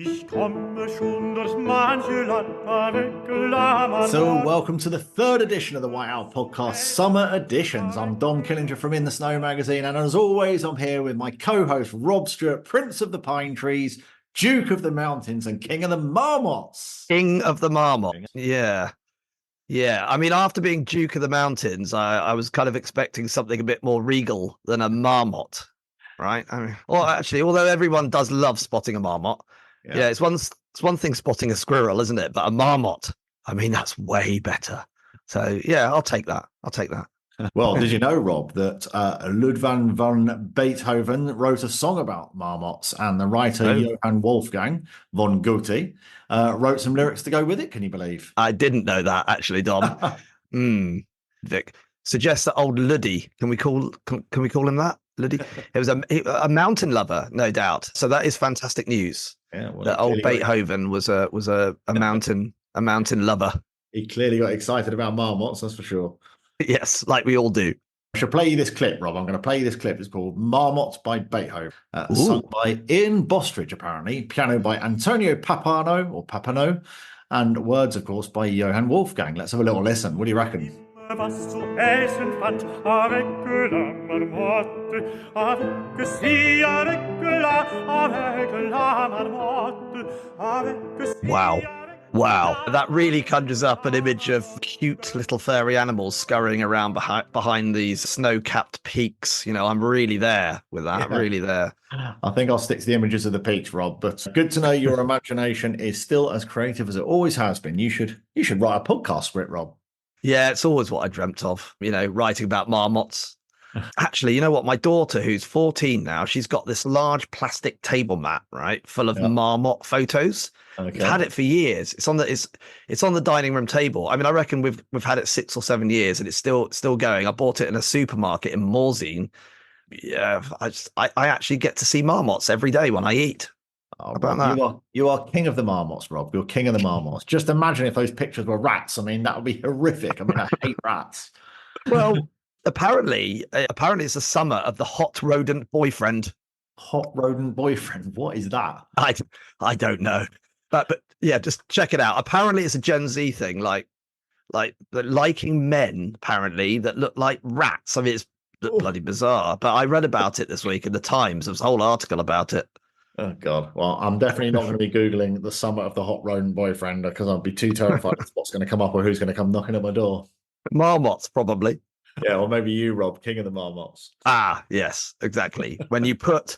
So, welcome to the third edition of the White Owl Podcast, Summer Editions. I'm Dom Killinger from In the Snow magazine, and as always, I'm here with my co-host Rob Stewart, Prince of the Pine Trees, Duke of the Mountains, and King of the Marmots. King of the Marmots. Yeah. Yeah. I mean, after being Duke of the Mountains, I was kind of expecting something a bit more regal than a marmot, right? I mean, well, actually, although everyone does love spotting a marmot, yeah, it's one thing spotting a squirrel, isn't it? But a marmot, I mean, that's way better. So, yeah, I'll take that. Well, did you know, Rob, that Ludwig van Beethoven wrote a song about marmots, and the writer Johann Wolfgang von Goethe wrote some lyrics to go with it? Can you believe? I didn't know that, actually, Dom. Vic, suggests that old Luddy. Can we call him that? Luddy? It was a mountain lover, no doubt. So that is fantastic news. Yeah, well, that old Beethoven was a mountain lover. He clearly got excited about marmots, that's for sure. Yes, like we all do. I should play you this clip, Rob. I'm going to play you this clip. It's called Marmots by Beethoven. Sung by Ian Bostridge, apparently. Piano by Antonio Papano. And words, of course, by Johann Wolfgang. Let's have a little listen. What do you reckon? Was zu essen fand, avec la marmotte, avec si, avec la marmotte, avec si. Wow, that really conjures up an image of cute little furry animals scurrying around behind these snow-capped peaks. You know, I'm really there with that, really there. I think I'll stick to the images of the peaks, Rob, but good to know your imagination is still as creative as it always has been. You should write a podcast script, Rob. Yeah, it's always what I dreamt of, you know, writing about marmots. Actually, you know what? My daughter, who's 14 now, she's got this large plastic table mat, right, full of marmot photos. Okay. We've had it for years. It's on the dining room table. I mean, I reckon we've had it 6 or 7 years, and it's still going. I bought it in a supermarket in Morzine. Yeah, I actually get to see marmots every day when I eat. Oh, about that? You are king of the marmots, Rob. You're king of the marmots. Just imagine if those pictures were rats. I mean, that would be horrific. I mean, I hate rats. Well, apparently it's the summer of the hot rodent boyfriend. Hot rodent boyfriend? What is that? I don't know. But yeah, just check it out. Apparently it's a Gen Z thing, like liking men, apparently, that look like rats. I mean, it's bloody bizarre. But I read about it this week in the Times. There was a whole article about it. Oh, God. Well, I'm definitely not going to be Googling the summer of the hot rodent boyfriend because I'll be too terrified of what's going to come up or who's going to come knocking at my door. Marmots, probably. Yeah, or maybe you, Rob, king of the marmots. Ah, yes, exactly. When you put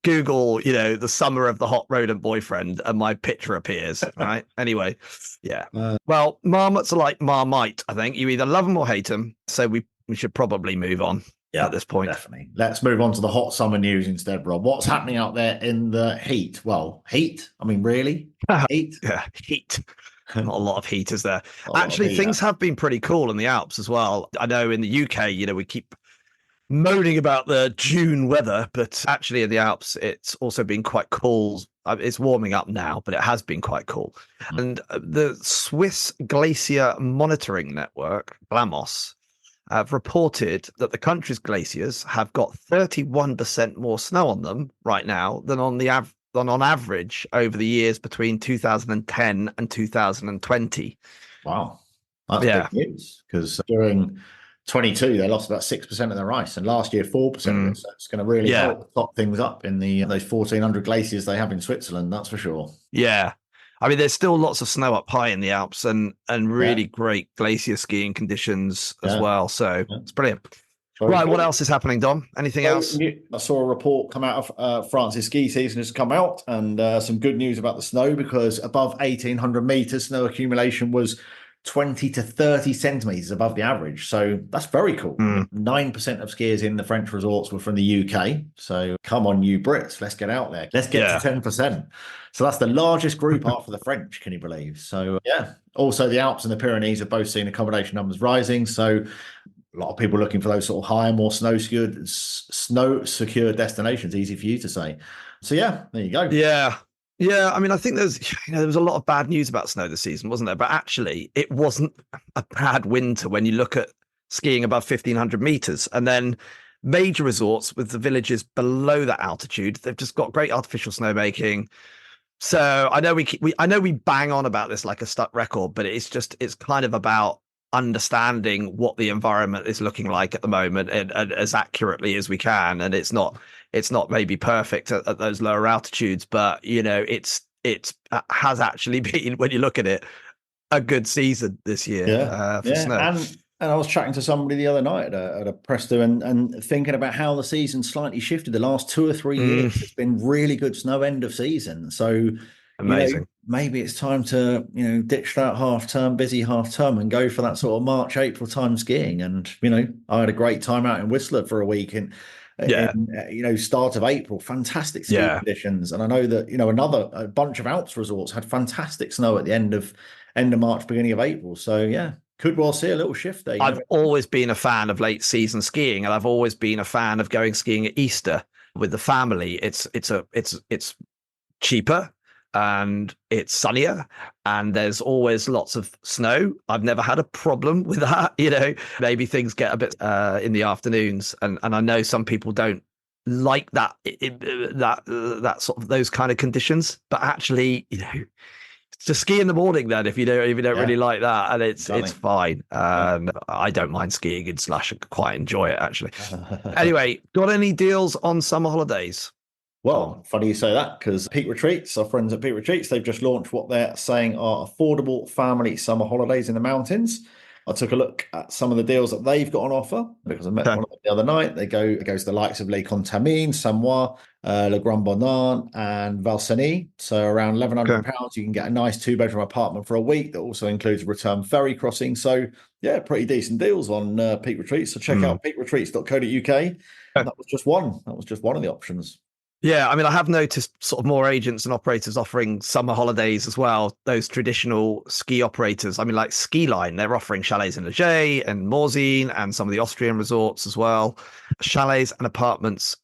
Google, you know, the summer of the hot rodent boyfriend and my picture appears, right? Anyway, yeah. Well, marmots are like Marmite, I think. You either love them or hate them. So we should probably move on. Yeah, at this point. Definitely. Let's move on to the hot summer news instead, Rob. What's happening out there in the heat? Well, heat? I mean, really? Heat? Yeah, heat. Not a lot of heat, is there? Actually, things have been pretty cool in the Alps as well. I know in the UK, you know, we keep moaning about the June weather, but actually in the Alps, it's also been quite cool. It's warming up now, but it has been quite cool. And the Swiss Glacier Monitoring Network, Glamos, have reported that the country's glaciers have got 31% more snow on them right now than on average over the years between 2010 and 2020. Wow, that's big news because during 22 they lost about 6% of their ice, and last year 4%. So it's going to really help top things up in those 1,400 glaciers they have in Switzerland. That's for sure. Yeah. I mean, there's still lots of snow up high in the Alps and really great glacier skiing conditions as well. So it's brilliant. Right, what else is happening, Dom? Anything else? I saw a report come out of France's ski season has come out, and some good news about the snow, because above 1,800 meters, snow accumulation was 20 to 30 centimeters above the average. So that's very cool. 9% of skiers in the French resorts were from the UK. So come on, you Brits, let's get out there. Let's get to 10%. So that's the largest group after the French, can you believe? So yeah, also the Alps and the Pyrenees have both seen accommodation numbers rising. So a lot of people looking for those sort of higher, more snow secure destinations. Easy for you to say. So yeah, there you go. Yeah, I mean, I think there was a lot of bad news about snow this season, wasn't there? But actually, it wasn't a bad winter when you look at skiing above 1,500 meters. And then major resorts with the villages below that altitude, they've just got great artificial snowmaking, So I know I know we bang on about this like a stuck record, but it's kind of about understanding what the environment is looking like at the moment and as accurately as we can. And it's not maybe perfect at those lower altitudes, but it has actually been, when you look at it, a good season this year for snow. And I was chatting to somebody the other night at a Presto and thinking about how the season slightly shifted the last 2 or 3 years. It's been really good snow end of season. So, amazing. Maybe it's time to, ditch that busy half term and go for that sort of March, April time skiing. And, I had a great time out in Whistler for a week in start of April, fantastic ski conditions. And I know that, a bunch of Alps resorts had fantastic snow at the end of March, beginning of April. So, could well see a little shift there. I've always been a fan of late season skiing, and I've always been a fan of going skiing at Easter with the family. It's cheaper and it's sunnier, and there's always lots of snow. I've never had a problem with that. Maybe things get a bit in the afternoons, and I know some people don't like that that sort of those kind of conditions, but actually, just ski in the morning then if you don't really like that, and it's fine. I don't mind skiing in slush and quite enjoy it actually. Anyway, got any deals on summer holidays? Well, funny you say that, because Peak Retreats, our friends at Peak Retreats, they've just launched what they're saying are affordable family summer holidays in the mountains. I took a look at some of the deals that they've got on offer because I met one of them the other night. It goes to the likes of Les Contamines, Samoens, Le Grand Bornand, and Cenis. So around £1,100, you can get a nice 2-bedroom apartment for a week that also includes a return ferry crossing. So pretty decent deals on Peak Retreats. So check out peakretreats.co.uk. That was just one. That was just one of the options. Yeah, I mean, I have noticed sort of more agents and operators offering summer holidays as well. Those traditional ski operators, I mean, like Ski Line, they're offering chalets in Leger and Morzine and some of the Austrian resorts as well. Chalets and apartments,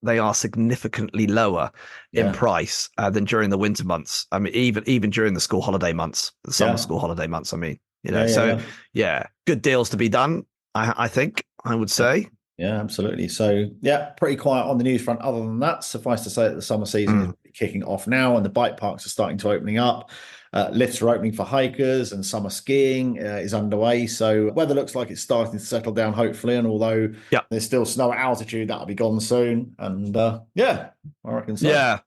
they are significantly lower in price than during the winter months. I mean, even during the school holiday months, the summer school holiday months. I mean, good deals to be done. I think I would say. Yeah, absolutely. So, pretty quiet on the news front. Other than that, suffice to say that the summer season is kicking off now and the bike parks are starting to opening up. Lifts are opening for hikers and summer skiing is underway. So weather looks like it's starting to settle down, hopefully. And although there's still snow at altitude, that'll be gone soon. And I reckon so.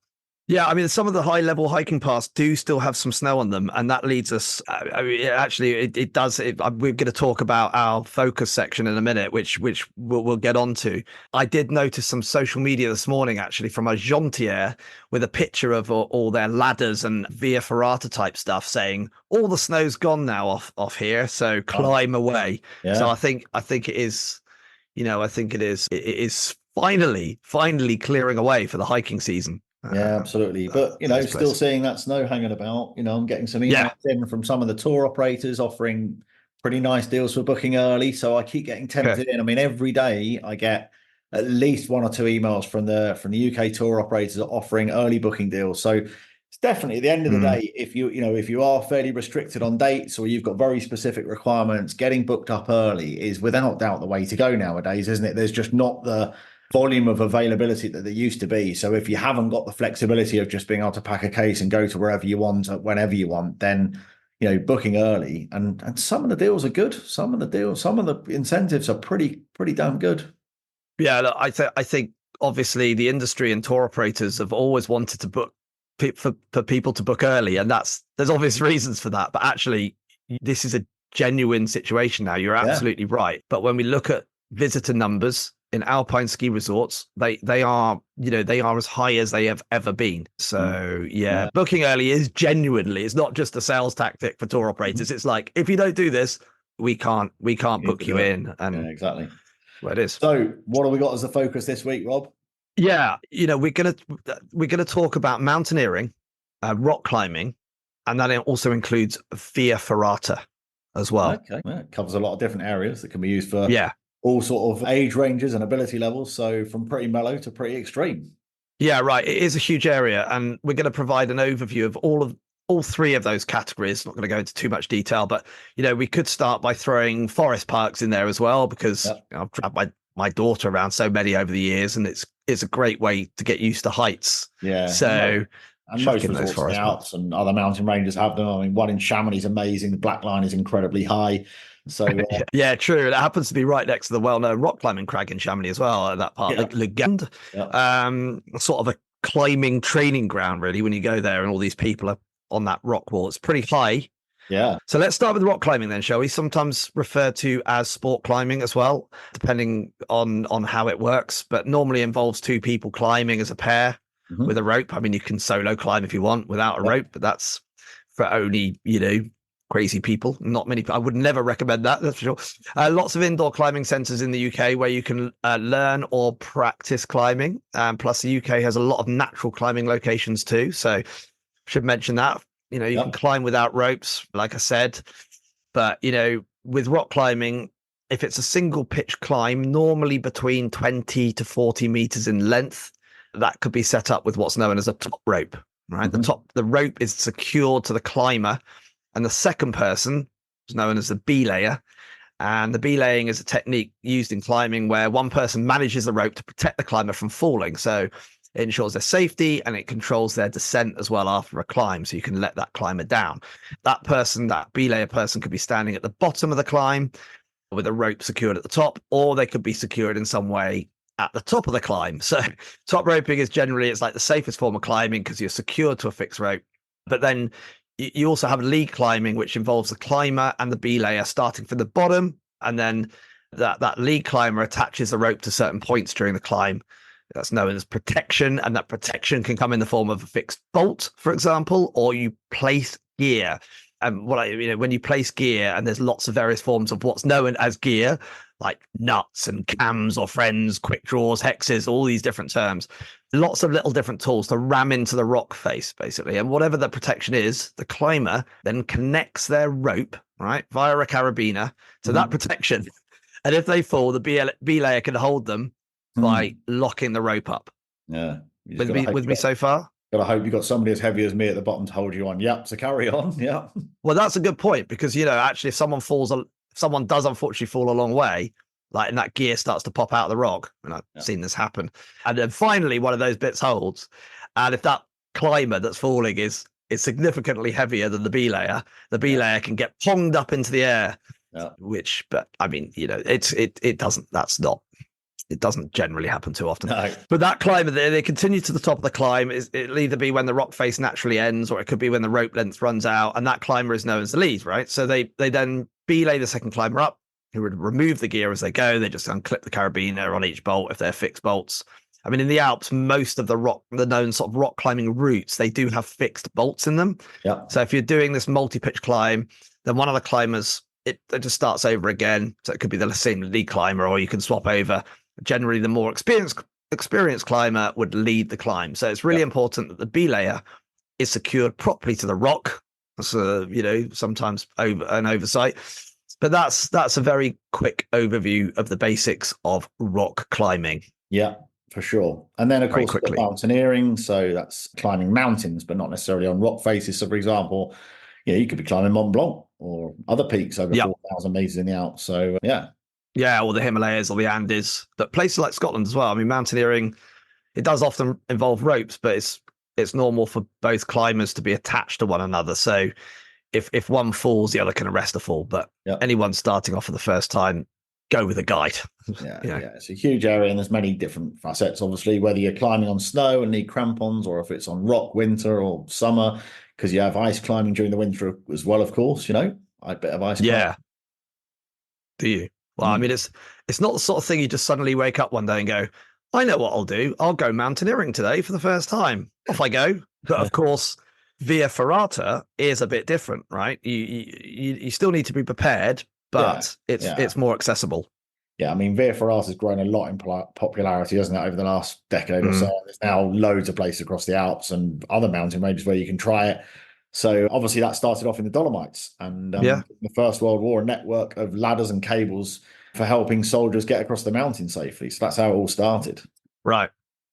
Yeah, I mean, some of the high-level hiking paths do still have some snow on them, and that leads us. It does. We're going to talk about our focus section in a minute, which we'll get onto. I did notice some social media this morning, actually, from a Jontier with a picture of all their ladders and via ferrata type stuff, saying all the snow's gone now off here, so climb away. Yeah. So I think it is. It is finally clearing away for the hiking season. Yeah, absolutely. But, still seeing that snow hanging about, I'm getting some emails in from some of the tour operators offering pretty nice deals for booking early. So I keep getting tempted in. I mean, every day I get at least 1 or 2 emails from the UK tour operators offering early booking deals. So it's definitely at the end of the day, if you are fairly restricted on dates or you've got very specific requirements, getting booked up early is without doubt the way to go nowadays, isn't it? There's just not the volume of availability that there used to be. So if you haven't got the flexibility of just being able to pack a case and go to wherever you want whenever you want, then booking early and some of the deals are good. Some of the incentives are pretty damn good. Yeah, look, I think obviously the industry and tour operators have always wanted to book for people to book early, and there's obvious reasons for that. But actually, this is a genuine situation now. You're absolutely right. But when we look at visitor numbers in alpine ski resorts, they are as high as they have ever been. So booking early is genuinely, it's not just a sales tactic for tour operators. It's like, if you don't do this, we can't book you in. And exactly well, it is. So what have we got as the focus this week, Rob? Yeah, we're gonna talk about mountaineering, rock climbing, and that also includes via ferrata as well. Okay, it covers a lot of different areas that can be used for all sort of age ranges and ability levels. So from pretty mellow to pretty extreme. Yeah, right. It is a huge area, and we're going to provide an overview of all 3 of those categories. Not going to go into too much detail, but we could start by throwing forest parks in there as well, because I've traveled my daughter around so many over the years, and it's a great way to get used to heights. Yeah. So And most resorts in the Alps and other mountain ranges have them. I mean, one in Chamonix is amazing. The black line is incredibly high. So yeah, true. It happens to be right next to the well-known rock climbing crag in Chamonix as well. That part, like Le Gand, sort of a climbing training ground, really. When you go there, and all these people are on that rock wall, it's pretty high. Yeah. So let's start with rock climbing then, shall we? Sometimes referred to as sport climbing as well, depending on how it works. But normally involves two people climbing as a pair with a rope. I mean, you can solo climb if you want without a rope, but that's for only, crazy people. Not many. I would never recommend that. That's for sure. Lots of indoor climbing centres in the UK where you can learn or practice climbing. Plus, the UK has a lot of natural climbing locations too. So, should mention that. You can climb without ropes, like I said. But with rock climbing, if it's a single pitch climb, normally between 20 to 40 meters in length, that could be set up with what's known as a top rope. Right, the rope is secured to the climber. And the second person is known as the belayer. And the belaying is a technique used in climbing where one person manages the rope to protect the climber from falling. So it ensures their safety and it controls their descent as well after a climb. So you can let that climber down. That belayer person could be standing at the bottom of the climb with a rope secured at the top, or they could be secured in some way at the top of the climb. So top roping is it's like the safest form of climbing because you're secured to a fixed rope. But then you also have lead climbing, which involves the climber and the belayer starting from the bottom. And then that lead climber attaches the rope to certain points during the climb. That's known as protection. And that protection can come in the form of a fixed bolt, for example, or you place gear. And when you place gear, and there's lots of various forms of what's known as gear, like nuts and cams or friends, quick draws, hexes, all these different terms. Lots of little different tools to ram into the rock face, basically. And whatever the protection is, the climber then connects their rope, right, via a carabiner to that protection. And if they fall, the belayer can hold them by locking the rope up. Yeah. With me so far? Gotta hope you've got somebody as heavy as me at the bottom to hold you on. Yep. So carry on. Yeah. Well, that's a good point because, actually, if someone does unfortunately fall a long way, and that gear starts to pop out of the rock, and I've seen this happen. And then finally, one of those bits holds. And if that climber that's falling is significantly heavier than the belayer can get ponged up into the air, but I mean, it doesn't generally happen too often. No. But that climber, they continue to the top of the climb. It'll either be when the rock face naturally ends, or it could be when the rope length runs out. And that climber is known as the lead, right? So they then belay the second climber up, who would remove the gear as they go. They just unclip the carabiner on each bolt if they're fixed bolts. I mean, in the Alps, most of the known sort of rock climbing routes, they do have fixed bolts in them. Yeah. So if you're doing this multi-pitch climb, then one of the climbers, it just starts over again. So it could be the same lead climber, or you can swap over. Generally, the more experienced climber would lead the climb. So it's really important that the belayer is secured properly to the rock. So, sometimes an oversight. But that's a very quick overview of the basics of rock climbing. Yeah, for sure. And then, of course, the mountaineering. So that's climbing mountains, but not necessarily on rock faces. So, for example, you could be climbing Mont Blanc or other peaks over 4,000 meters in the Alps. So, Yeah, or the Himalayas or the Andes, but places like Scotland as well. I mean, mountaineering, it does often involve ropes, but it's normal for both climbers to be attached to one another. So if one falls, the other can arrest the fall. But anyone starting off for the first time, go with a guide. Yeah, it's a huge area, and there's many different facets, obviously, whether you're climbing on snow and need crampons, or if it's on rock winter or summer, because you have ice climbing during the winter as well, of course, I bet of ice climbing. Yeah. Do you? Well, I mean, it's not the sort of thing you just suddenly wake up one day and go, I know what I'll do. I'll go mountaineering today for the first time. Off I go. But of course, via Ferrata is a bit different, right? You still need to be prepared, but it's more accessible. Yeah, I mean, Via Ferrata has grown a lot in popularity, hasn't it, over the last decade or so? There's now loads of places across the Alps and other mountain ranges where you can try it. So obviously that started off in the Dolomites, and in the First World War, a network of ladders and cables for helping soldiers get across the mountain safely. So that's how it all started. Right.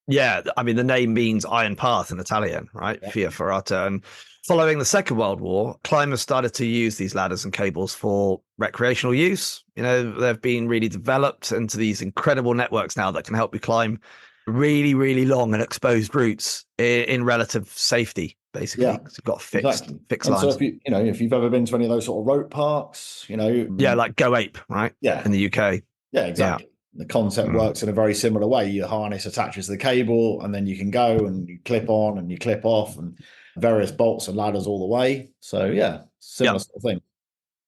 Yeah. I mean, the name means iron path in Italian, right? Yeah. Via Ferrata. And following the Second World War, climbers started to use these ladders and cables for recreational use. They've been really developed into these incredible networks now that can help you climb really, really long and exposed routes in relative safety, basically. Yeah, You've got fixed and so lines. if you've ever been to any of those sort of rope parks, Yeah, like Go Ape, right? yeah, In the UK. yeah, exactly. The concept Mm. works in a very similar way. Your harness attaches to the cable, and then you can go and you clip on and you clip off, and various bolts and ladders all the way. So yeah, similar sort of thing.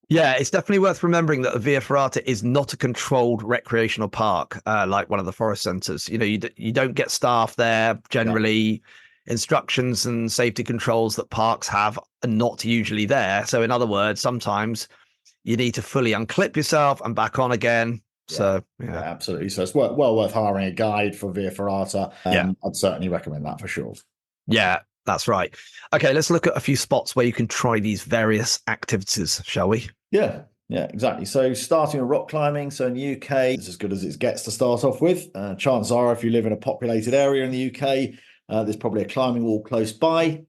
Yeah, it's definitely worth remembering that the Via Ferrata is not a controlled recreational park like one of the forest centres. You don't get staff there generally. Yeah. Instructions and safety controls that parks have are not usually there. So in other words, sometimes you need to fully unclip yourself and back on again. Yeah. So yeah, absolutely. So it's well worth hiring a guide for Via Ferrata. I'd certainly recommend that for sure. Yeah, that's right. Okay, let's look at a few spots where you can try these various activities, shall we? Yeah, exactly. So starting with rock climbing. So in the UK, it's as good as it gets to start off with. Chances are, if you live in a populated area in the UK, there's probably a climbing wall close by.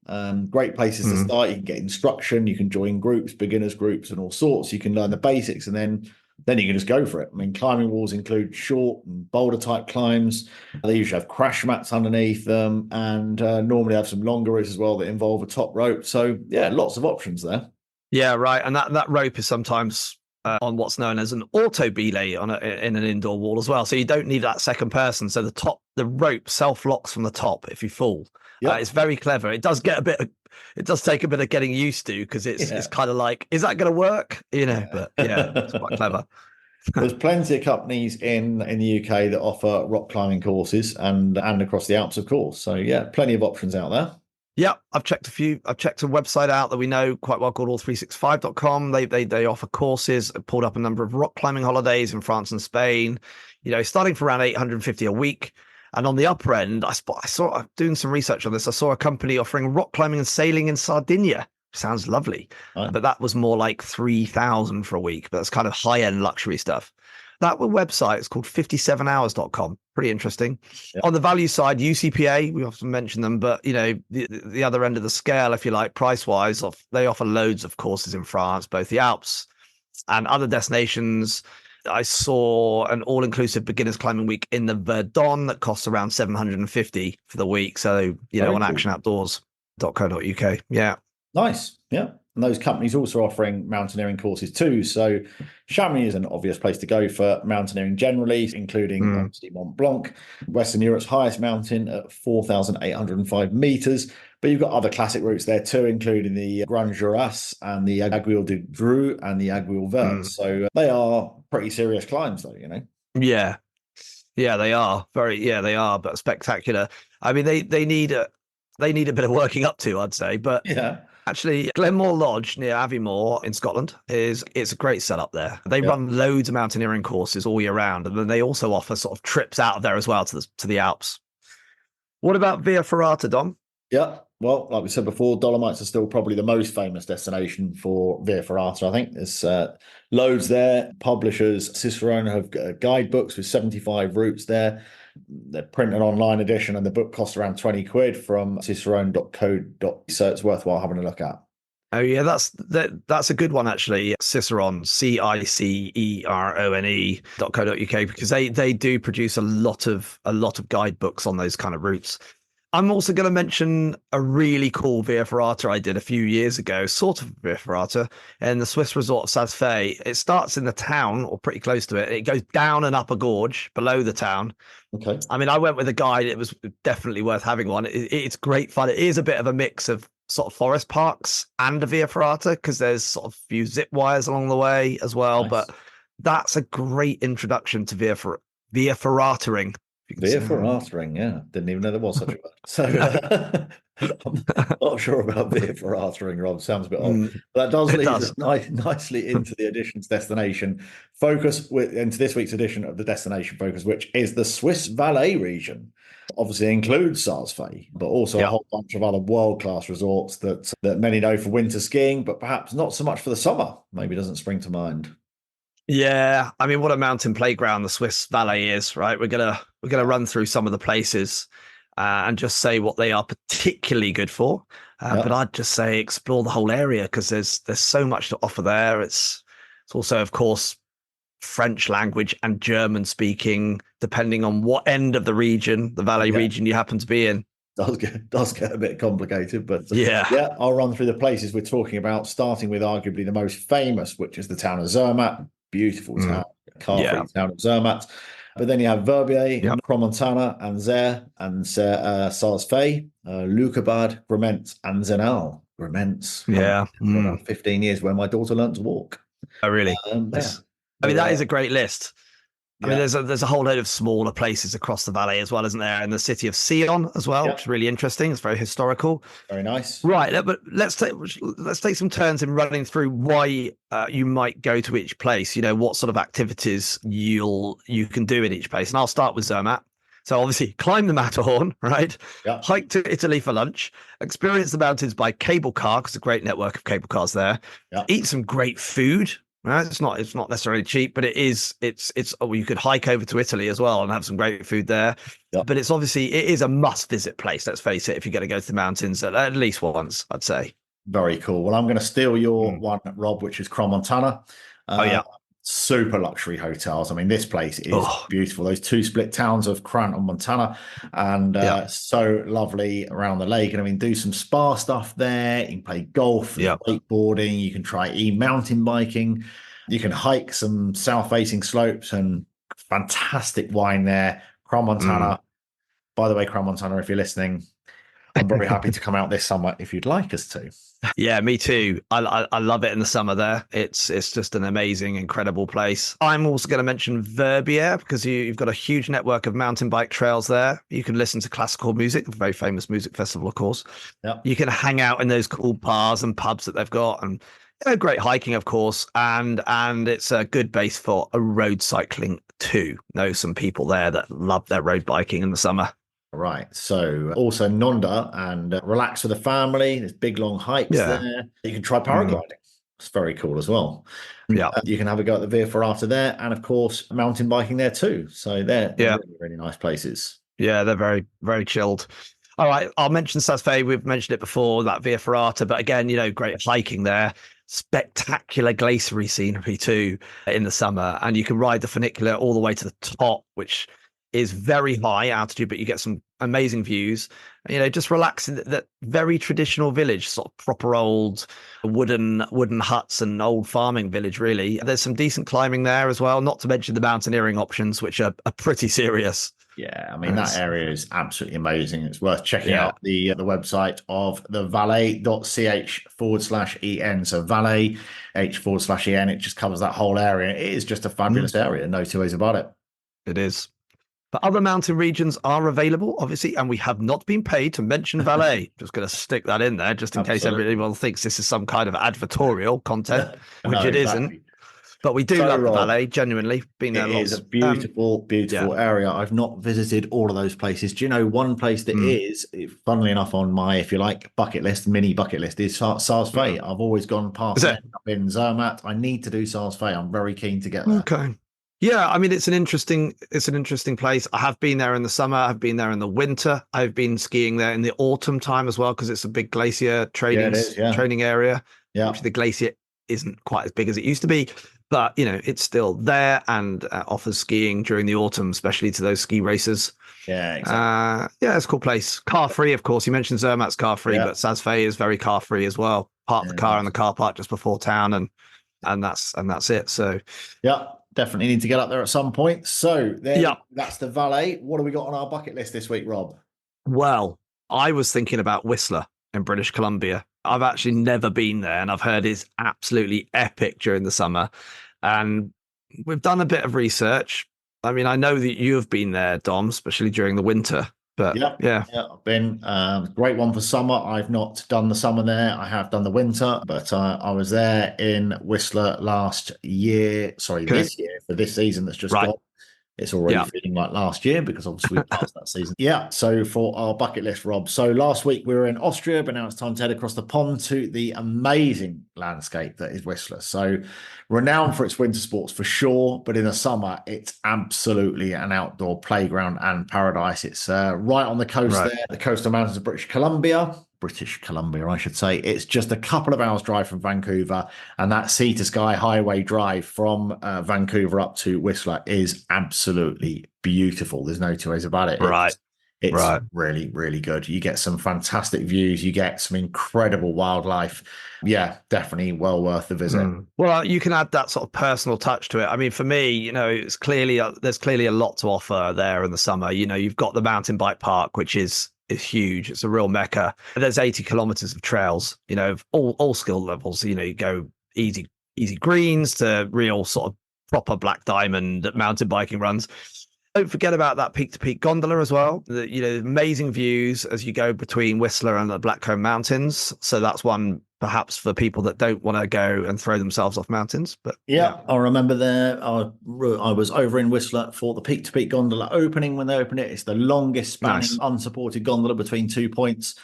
Great places to start. You can get instruction. You can join groups, beginners groups, and all sorts. You can learn the basics, and then you can just go for it. I mean, climbing walls include short and boulder type climbs. They usually have crash mats underneath them, and normally have some longer routes as well that involve a top rope. So yeah, lots of options there. Yeah, right. And that rope is sometimes on what's known as an auto belay in an indoor wall as well. So you don't need that second person. So the rope self-locks from the top if you fall. Yep. It's very clever. It does take a bit of getting used to, because it's kind of like, is that going to work? But yeah, it's quite clever. There's plenty of companies in the UK that offer rock climbing courses and across the Alps, of course. So yeah, plenty of options out there. Yeah, I've checked a few. I've checked a website out that we know quite well called all365.com. They offer courses. I pulled up a number of rock climbing holidays in France and Spain, starting for around 850 a week. And on the upper end, I saw, doing some research on this, I saw a company offering rock climbing and sailing in Sardinia. Sounds lovely. Right. But that was more like 3,000 for a week. But that's kind of high-end luxury stuff. That website is called 57hours.com. Pretty interesting. Yep. On the value side, UCPA, we often mention them, but the other end of the scale, if you like, price-wise, they offer loads of courses in France, both the Alps and other destinations. I saw an all-inclusive beginners climbing week in the Verdon that costs around 750 for the week. So, on actionoutdoors.co.uk. Yeah. Nice. Yeah. And those companies also offering mountaineering courses too. So Chamonix is an obvious place to go for mountaineering generally, including obviously Mont Blanc, Western Europe's highest mountain at 4,805 meters. But you've got other classic routes there too, including the Grand Juras and the Aiguille de Dreux and the Aiguille Verte. So they are pretty serious climbs though, Yeah. Yeah, they are. They are, but spectacular. I mean, they need a bit of working up to, I'd say. But yeah. Actually, Glenmore Lodge near Aviemore in Scotland it's a great setup there. They run loads of mountaineering courses all year round, and then they also offer sort of trips out of there as well to the Alps. What about Via Ferrata, Dom? Yeah, well, like we said before, Dolomites are still probably the most famous destination for Via Ferrata. I think there's loads there. Publishers, Cicerone have guidebooks with 75 routes there. They're printed online edition, and the book costs around 20 quid from cicerone.co.uk. So it's worthwhile having a look at. Oh yeah, that's a good one actually. Cicerone, CICERONE.co.uk, because they do produce a lot of guidebooks on those kind of routes. I'm also going to mention a really cool Via Ferrata I did a few years ago, sort of Via Ferrata, in the Swiss resort of Saas-Fee. It starts in the town, or pretty close to it. It goes down and up a gorge below the town. Okay. I mean, I went with a guide. It was definitely worth having one. It's great fun. It is a bit of a mix of sort of forest parks and a Via Ferrata, because there's sort of a few zip wires along the way as well. Nice. But that's a great introduction to Via Ferratering. Via Ferratering, yeah. Didn't even know there was such a word. So I'm not sure about Via Ferratering, Rob. Sounds a bit odd. But that does lead us nicely into the edition's destination focus, into this week's edition of the Destination Focus, which is the Swiss Valais region. Obviously includes Saas-Fee, but also a whole bunch of other world-class resorts that many know for winter skiing, but perhaps not so much for the summer. Maybe doesn't spring to mind. Yeah, I mean, what a mountain playground the Swiss Valais is, right? We're gonna run through some of the places and just say what they are particularly good for. But I'd just say explore the whole area, because there's so much to offer there. It's also, of course, French language and German speaking, depending on what end of the region, the Valais region you happen to be in. Does get a bit complicated, but yeah, I'll run through the places we're talking about, starting with arguably the most famous, which is the town of Zermatt. Beautiful town, car-free town of Zermatt. But then you have Verbier, Cromontana, Anzer, and Sarsfay, Lukebad, Grement, and Zenal. Grements. Yeah. For about 15 years when my daughter learned to walk. Oh, really? I mean, that is a great list. I mean, there's a whole load of smaller places across the Valais as well, isn't there? And the city of Sion as well, which is really interesting. It's very historical. Very nice. Right, but let's take some turns in running through why you might go to each place. You know, what sort of activities you can do in each place. And I'll start with Zermatt. So obviously, climb the Matterhorn, right? Yeah. Hike to Italy for lunch. Experience the mountains by cable car, because there's a great network of cable cars there. Yeah. Eat some great food. Right? It's not necessarily cheap, but it's you could hike over to Italy as well and have some great food there. Yep. But it is a must visit place. Let's face it, if you're going to go to the mountains at least once, I'd say. Very cool. Well, I'm going to steal your one, Rob, which is Cromontana. Super luxury hotels. I mean, this place is beautiful. Those two split towns of Crant and Montana, and so lovely around the lake. And I mean, do some spa stuff there. You can play golf, wakeboarding. You can try mountain biking. You can hike some south-facing slopes and fantastic wine there. Cromontana. By the way, Cromontana, if you're listening, I'm very happy to come out this summer if you'd like us to. Yeah, me too. I love it in the summer there. It's just an amazing, incredible place. I'm also going to mention Verbier because you've got a huge network of mountain bike trails there. You can listen to classical music, a very famous music festival, of course. Yep. You can hang out in those cool bars and pubs that they've got, and great hiking, of course. And it's a good base for a road cycling too. Know some people there that love their road biking in the summer. Right. So also Nonda and relax with the family. There's big long hikes there. You can try paragliding. It's very cool as well. Yeah. You can have a go at the Via Ferrata there. And of course, mountain biking there too. So they're really, really nice places. Yeah, they're very, very chilled. All right. I'll mention Sarsfay. We've mentioned it before, that Via Ferrata. But again, great hiking there. Spectacular glaciery scenery too in the summer. And you can ride the funicular all the way to the top, which is very high altitude, but you get some amazing views. Just relax in that very traditional village, sort of proper old wooden huts and old farming village, really. There's some decent climbing there as well, not to mention the mountaineering options, which are pretty serious. Yeah, I mean, that area is absolutely amazing. It's worth checking out the website of the valais.ch/en. So Valais h/en. It just covers that whole area. It is just a fabulous area. No two ways about it. It is. But other mountain regions are available, obviously, and we have not been paid to mention Valais. Just going to stick that in there, just in case everyone thinks this is some kind of advertorial content, which it isn't. But we do love Valais, genuinely. Been there lots. It is a beautiful area. I've not visited all of those places. Do you know one place that is, funnily enough, on my, if you like, mini bucket list, is Sarsfay. I've always gone past it. I've been Zermatt. I need to do Sarsfay. I'm very keen to get there. Okay. Yeah, I mean, it's an interesting place. I have been there in the summer. I've been there in the winter. I've been skiing there in the autumn time as well, because it's a big glacier training area. Yeah, which the glacier isn't quite as big as it used to be, but it's still there and offers skiing during the autumn, especially to those ski racers. Yeah, exactly. It's a cool place. Car free, of course. You mentioned Zermatt's car free, but Sarsfay is very car free as well. Park the car in the car park just before town, and that's it. So definitely need to get up there at some point. So that's the Valais. What have we got on our bucket list this week, Rob? Well, I was thinking about Whistler in British Columbia. I've actually never been there, and I've heard it's absolutely epic during the summer. And we've done a bit of research. I mean, I know that you have been there, Dom, especially during the winter. But I've been. Great one for summer. I've not done the summer there. I have done the winter, but I was there in Whistler this year for this season that's just gone. It's already feeling like last year because obviously we passed that season. Yeah. So for our bucket list, Rob. So last week we were in Austria, but now it's time to head across the pond to the amazing landscape that is Whistler. So renowned for its winter sports for sure, but in the summer it's absolutely an outdoor playground and paradise. It's right on the coast there, the coastal mountains of British Columbia. British Columbia, I should say. It's just a couple of hours drive from Vancouver, and that sea to sky highway drive from Vancouver up to Whistler is absolutely beautiful. There's no two ways about it. Right. It's really, really good. You get some fantastic views. You get some incredible wildlife. Yeah, definitely well worth the visit. Well, you can add that sort of personal touch to it. I mean, for me, it's clearly there's clearly a lot to offer there in the summer. You've got the mountain bike park, which is huge. It's a real mecca. There's 80 kilometers of trails, of all skill levels. You go easy greens to real sort of proper black diamond mountain biking runs. Don't forget about that peak-to-peak gondola as well. Amazing views as you go between Whistler and the Blackcomb Mountains. So that's one perhaps for people that don't want to go and throw themselves off mountains. But yeah, I remember there. I was over in Whistler for the peak-to-peak gondola opening when they opened it. It's the longest spanning unsupported gondola between 2 points.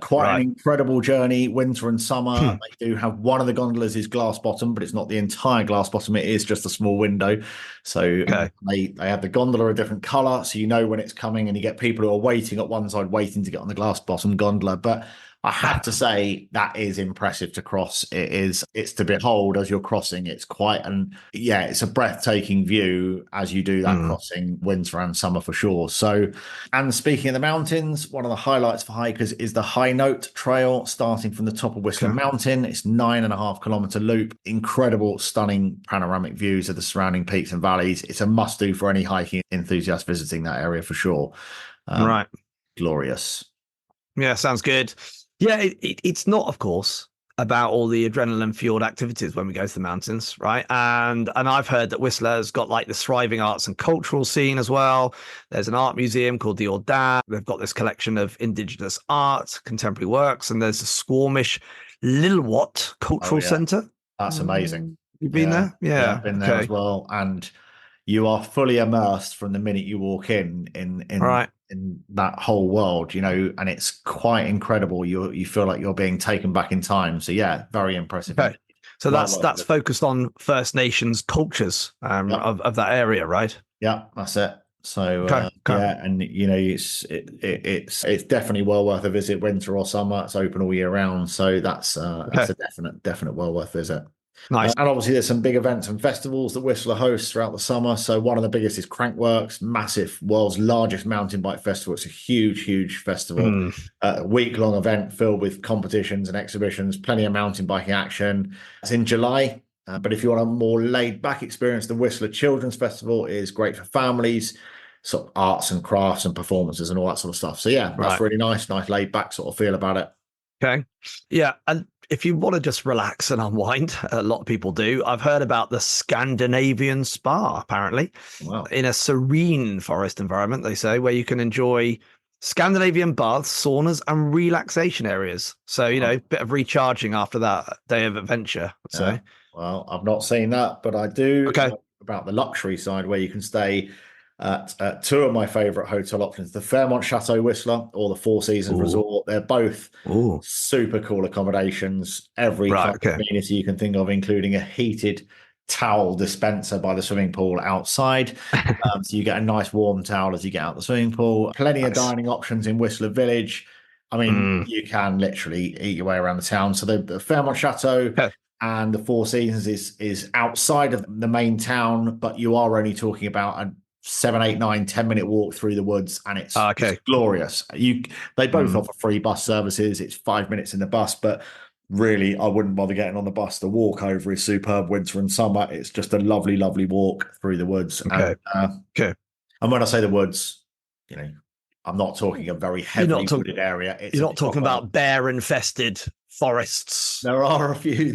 Quite an incredible journey, winter and summer. They do have one of the gondolas is glass bottom, but it's not the entire glass bottom. It is just a small window. So they have the gondola a different color, so you know when it's coming, and you get people who are waiting at one side, waiting to get on the glass bottom gondola. But I have to say that is impressive to cross. It's to behold as you're crossing. It's it's a breathtaking view as you do that crossing, winter and summer for sure. So, and speaking of the mountains, one of the highlights for hikers is the High Note Trail starting from the top of Whistler Mountain. It's 9.5 kilometer loop, incredible, stunning panoramic views of the surrounding peaks and valleys. It's a must do for any hiking enthusiast visiting that area for sure. Glorious. Yeah, sounds good. Yeah, it's not, of course, about all the adrenaline-fueled activities when we go to the mountains, right? And I've heard that Whistler's got like the thriving arts and cultural scene as well. There's an art museum called the Audin. They've got this collection of Indigenous art, contemporary works, and there's a Squamish Lilwat Cultural Centre. That's amazing. You've been there? Yeah, I've been there as well. And you are fully immersed from the minute you walk in that whole world, and it's quite incredible. You feel like you're being taken back in time. So yeah, very impressive. Okay. So that's focused on First Nations cultures of that area, right? Yeah, that's it. So yeah, and it's definitely well worth a visit, winter or summer. It's open all year round, so that's a definite well worth visit. Nice. And obviously there's some big events and festivals that Whistler hosts throughout the summer. So one of the biggest is Crankworks, massive, world's largest mountain bike festival. It's a huge festival, a week-long event filled with competitions and exhibitions, plenty of mountain biking action. It's in July. But if you want a more laid-back experience, the Whistler Children's Festival is great for families, sort of arts and crafts and performances and all that sort of stuff. So yeah, that's really nice laid-back sort of feel about it. Okay. Yeah. And if you want to just relax and unwind, a lot of people do. I've heard about the Scandinavian Spa, apparently, in a serene forest environment, they say, where you can enjoy Scandinavian baths, saunas, and relaxation areas. So, a bit of recharging after that day of adventure, I'd say. Well, I've not seen that, but I do know about the luxury side where you can stay at two of my favourite hotel options, the Fairmont Chateau Whistler or the Four Seasons Resort. They're both super cool accommodations. Every kind of amenity you can think of, including a heated towel dispenser by the swimming pool outside. So you get a nice warm towel as you get out the swimming pool. Plenty of dining options in Whistler Village. I mean, you can literally eat your way around the town. So the Fairmont Chateau and the Four Seasons is outside of the main town, but you are only talking about a 7, 8, 9, 10-minute walk through the woods, and it's glorious. They both offer free bus services. It's 5 minutes in the bus, but really, I wouldn't bother getting on the bus. The walk over is superb, winter and summer. It's just a lovely walk through the woods. And when I say the woods, I'm not talking a very heavily wooded area. You're not talking about bear-infested forests. There are a few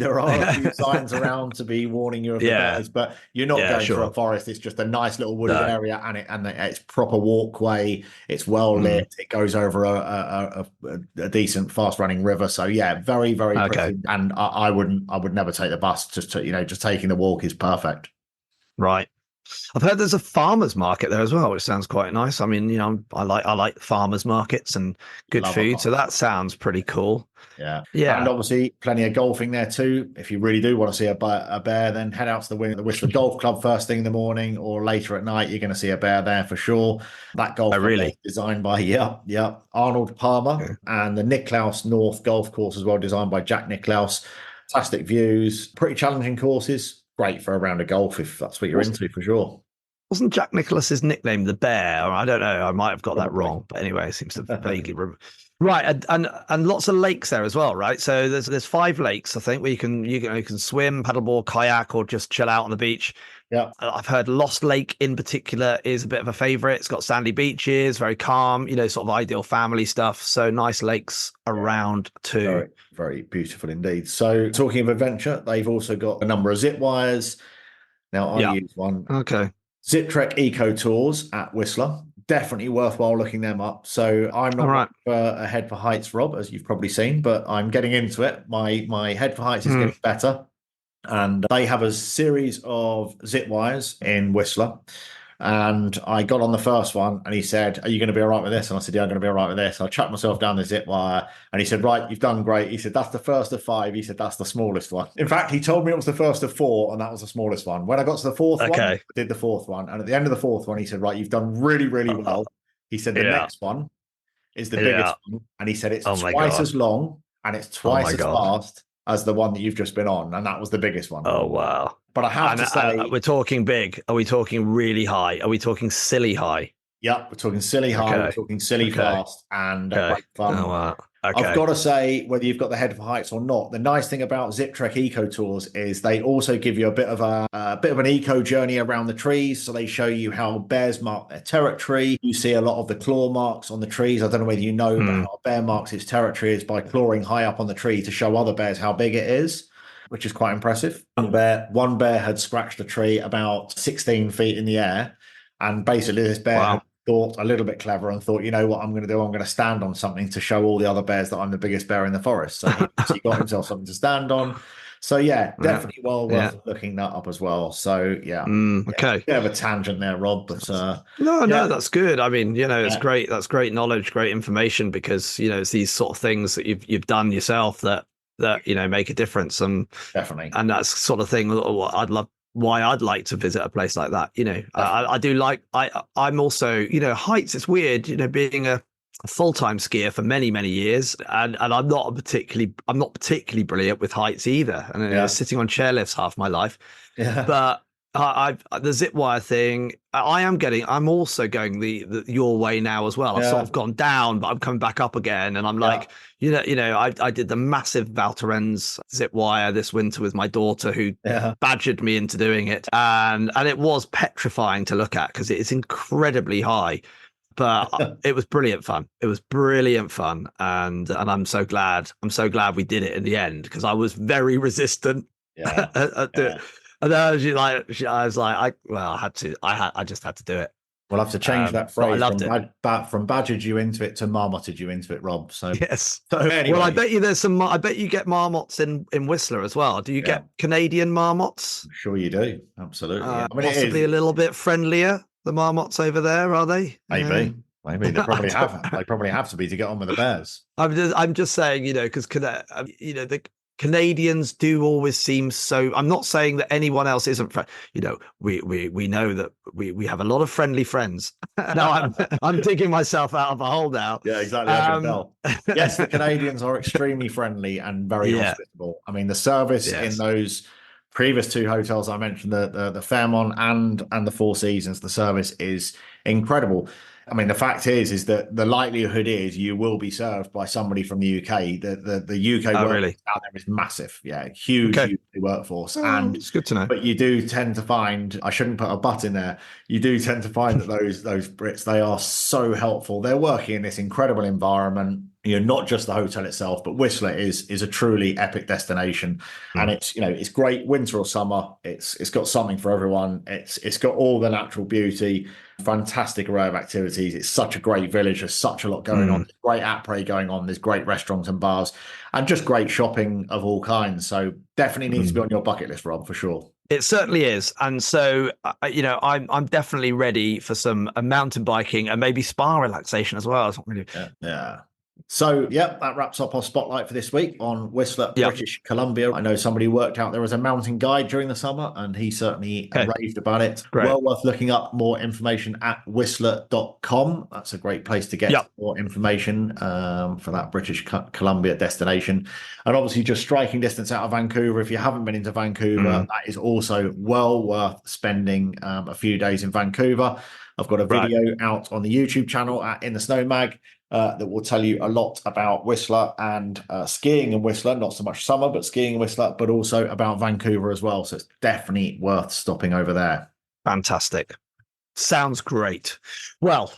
signs around to be warning you of the bears, but you're not going through a forest. It's just a nice little wooded area, and it's proper walkway. It's well lit. It goes over a decent, fast running river. So yeah, very pretty. And I would never take the bus. Just taking the walk is perfect. Right. I've heard there's a farmers market there as well, which sounds quite nice. I mean, I like farmers markets and good Love food, it. so that sounds pretty cool. Yeah. Yeah. And obviously plenty of golfing there too. If you really do want to see a bear, then head out to the Whistler Golf Club first thing in the morning or later at night. You're going to see a bear there for sure. That golf club really? is designed by, Arnold Palmer, Okay. and the Nicklaus North Golf Course as well, designed by Jack Nicklaus. Fantastic views, pretty challenging courses. Great for a round of golf if that's what you're into, for sure. Wasn't Jack Nicklaus's nickname the Bear? Or I don't know. I might have got that Probably. wrong. But anyway, it seems to vaguely remember. Right, and lots of lakes there as well, right? So there's 5 lakes, I think, where you can swim, paddleboard, kayak, or just chill out on the beach. Yeah. I've heard Lost Lake in particular is a bit of a favorite. It's got sandy beaches, very calm, sort of ideal family stuff. So nice lakes around too. Very, very beautiful indeed. So talking of adventure, they've also got a number of zip wires. Now I use one. Okay. Zip Trek Eco Tours at Whistler. Definitely worthwhile looking them up. So I'm not a head for heights, Rob, as you've probably seen, but I'm getting into it. My head for heights is getting better. And they have a series of zip wires in Whistler. And I got on the first one and he said, "Are you going to be all right with this?" And I said, "Yeah, I'm going to be all right with this." I chucked myself down the zip wire and he said, "Right, you've done great." He said, "That's the first of 5." He said, "That's the smallest one." In fact, he told me it was the first of 4 and that was the smallest one. When I got to the fourth one, I did the 4th one. And at the end of the 4th one, he said, "Right, you've done really, really well." He said, "The next one is the biggest one." And he said, "It's twice as long and it's twice as fast as the one that you've just been on." And that was the biggest one. Oh, wow. But I have to say, we're talking big. Are we talking really high? Are we talking silly high? Yeah, we're talking silly high. We're talking silly fast and great fun. Oh, wow. Okay. I've got to say, whether you've got the head for heights or not, the nice thing about Zip Trek Eco Tours is they also give you a bit of an eco journey around the trees. So they show you how bears mark their territory. You see a lot of the claw marks on the trees. I don't know whether you know, but how a bear marks its territory is by clawing high up on the tree to show other bears how big it is, which is quite impressive. One bear had scratched a tree about 16 feet in the air, and basically this bear had thought a little bit clever and thought, you know what I'm going to do? I'm going to stand on something to show all the other bears that I'm the biggest bear in the forest. So he got himself something to stand on. So yeah, definitely well worth looking that up as well. So okay, bit of a tangent there, Rob, but no, that's good. I mean, it's great. That's great knowledge, great information, because it's these sort of things that you've done yourself that make a difference, and definitely, and that's sort of thing why I'd like to visit a place like that. I do like, I'm also, heights. It's weird, being a full-time skier for many, many years. And I'm not particularly brilliant with heights either. And sitting on chairlifts half my life. Yeah. But the zip wire thing, I'm also going the your way now as well. I've sort of gone down, but I'm coming back up again. And I'm like, I did the massive Val Thorens zip wire this winter with my daughter, who badgered me into doing it. And it was petrifying to look at because it is incredibly high. But it was brilliant fun. It was brilliant fun. And I'm so glad we did it in the end, because I was very resistant. And then I was like, I just had to do it. We'll have to change that phrase from badgered you into it to marmotted you into it, Rob. So yes. So anyway. Well, I bet you I bet you get marmots in Whistler as well. Do you get Canadian marmots? I'm sure you do. Absolutely. Possibly a little bit friendlier, the marmots over there, are they? Maybe. Maybe they probably have. They probably have to be to get on with the bears. I'm just saying, because the Canadians do always seem so. I'm not saying that anyone else isn't. We know that we have a lot of friendly friends. No, I'm digging myself out of a hole now. Yeah, exactly. I can tell. Yes, the Canadians are extremely friendly and very hospitable. I mean, the service in those previous 2 hotels I mentioned, the Fairmont and the Four Seasons, the service is incredible. I mean, the fact is that the likelihood is you will be served by somebody from the UK. The UK workforce out there is massive. Yeah, huge workforce. And it's good to know. But you do tend to find, I shouldn't put a but in there, you do tend to find that those Brits, they are so helpful. They're working in this incredible environment. Not just the hotel itself, but Whistler is a truly epic destination. And it's great winter or summer. It's got something for everyone. It's got all the natural beauty, fantastic array of activities. It's such a great village. There's such a lot going on. There's great après going on. There's great restaurants and bars, and just great shopping of all kinds. So definitely needs to be on your bucket list, Rob, for sure. It certainly is. And so, I'm definitely ready for some mountain biking and maybe spa relaxation as well. It's not really... Yeah. So, that wraps up our spotlight for this week on Whistler, British Columbia. I know somebody worked out there as a mountain guide during the summer, and he certainly raved about it. Great. Well worth looking up more information at whistler.com. That's a great place to get more information for that British Columbia destination. And obviously just striking distance out of Vancouver. If you haven't been into Vancouver, that is also well worth spending a few days in Vancouver. I've got a video out on the YouTube channel at In the Snow Mag that will tell you a lot about Whistler and skiing in Whistler, not so much summer, but skiing in Whistler, but also about Vancouver as well. So it's definitely worth stopping over there. Fantastic. Sounds great. Well,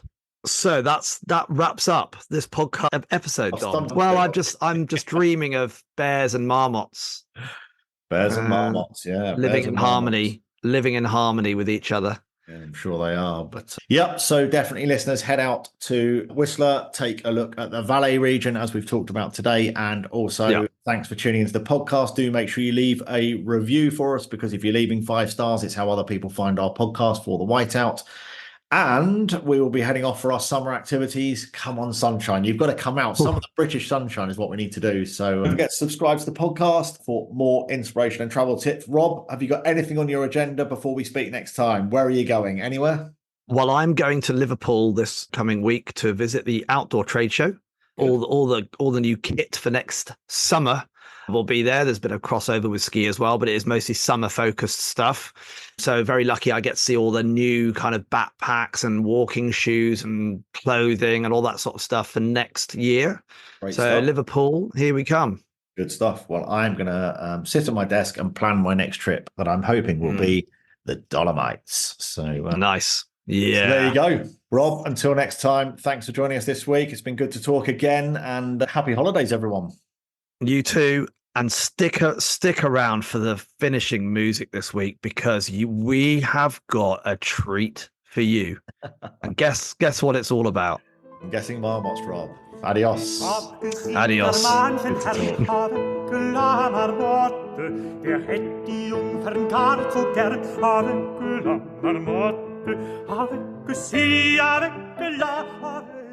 so that wraps up this podcast episode, Don. Well, I'm just dreaming of bears and marmots. Bears and marmots, yeah. Living in harmony with each other. Yeah, I'm sure they are. But so definitely listeners, head out to Whistler, take a look at the Valais region as we've talked about today. And also thanks for tuning into the podcast. Do make sure you leave a review for us, because if you're leaving 5 stars, it's how other people find our podcast for the Whiteout. And we will be heading off for our summer activities. Come on, sunshine. You've got to come out. Some of the British sunshine is what we need to do. So don't forget to subscribe to the podcast for more inspiration and travel tips. Rob, have you got anything on your agenda before we speak next time? Where are you going? Anywhere? Well, I'm going to Liverpool this coming week to visit the outdoor trade show. All the new kit for next summer will be there. There's been a crossover with ski as well, but it is mostly summer focused stuff. So very lucky I get to see all the new kind of backpacks and walking shoes and clothing and all that sort of stuff for next year. Great stuff. Liverpool, here we come. Good stuff. Well, I'm going to sit at my desk and plan my next trip that I'm hoping will be the Dolomites. So nice. Yeah. So there you go. Rob, until next time, thanks for joining us this week. It's been good to talk again, and happy holidays, everyone. You too. And stick around for the finishing music this week, because we have got a treat for you. And guess what it's all about. I'm guessing marmots, Rob. Adios. Adios. Der hätt die Jungfern gar zu gern, avec la marmotte, avec si, avec la, avec